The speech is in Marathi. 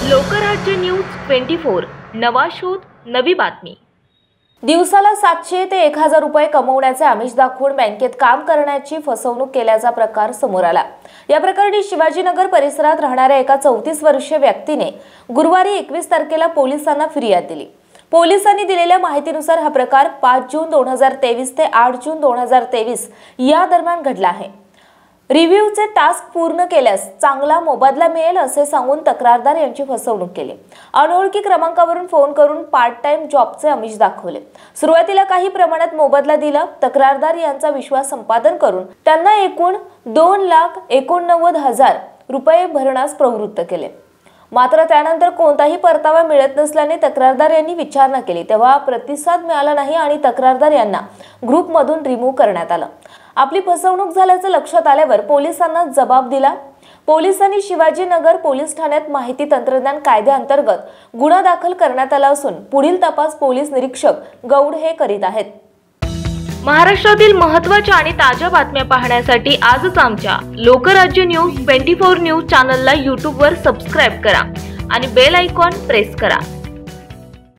लोकराज्य न्यूज 24 नवा शोध नवी बातमी। दिवसाला 700 ते 1000 रुपये कमवण्याचे आमिष दाखवून बँकेत काम करण्याची फसवणूक केल्याचा प्रकार समोर आला। या प्रकरणी शिवाजीनगर परिसरात राहणाऱ्या एका 34 वर्षीय व्यक्तीने गुरुवारी 21 तारखेला पोलिसांना फिर्याद दिली। पोलिसांनी दिलेल्या माहितीनुसार हा प्रकार 5 जून 2023 ते 8 जून 2023 या दरम्यान घडला आहे। रिव्ह्यूचे टास्क पूर्ण केल्यास चांगला मोबदला मिळेल असे सांगून तक्रारदार यांची फसवणूक केली। अनोळखी क्रमांकावरून फोन करून पार्ट टाइम जॉबचे आमिष दाखवले। सुरुवातीला काही प्रमाणात मोबदला दिला। तक्रारदार यांचा विश्वास संपादन करून त्यांना एकूण 2,89,000 रुपये भरण्यास प्रवृत्त केले। मात्र त्यानंतर कोणताही परतावा मिळत नसल्याने तक्रारदार यांनी विचारणा केली तेव्हा प्रतिसाद मिळाला नाही आणि तक्रारदार यांना ग्रुपमधून रिमूव्ह करण्यात आलं। आपली फसवणूक झाल्याचं लक्षात आल्यावर पोलिसांना जबाब दिला। पोलिसांनी शिवाजीनगर पोलीस ठाण्यात माहिती तंत्रज्ञान कायद्याअंतर्गत गुन्हा दाखल करण्यात आला असून पुढील तपास पोलीस निरीक्षक गौड हे करीत आहेत। महाराष्ट्रातील महत्त्वाच्या आणि ताज्या बातम्या पाहण्यासाठी आजच आमच्या लोकराज्य न्यूज 24 न्यूज चॅनलला YouTube वर सबस्क्राइब करा आणि बेल आयकॉन प्रेस करा।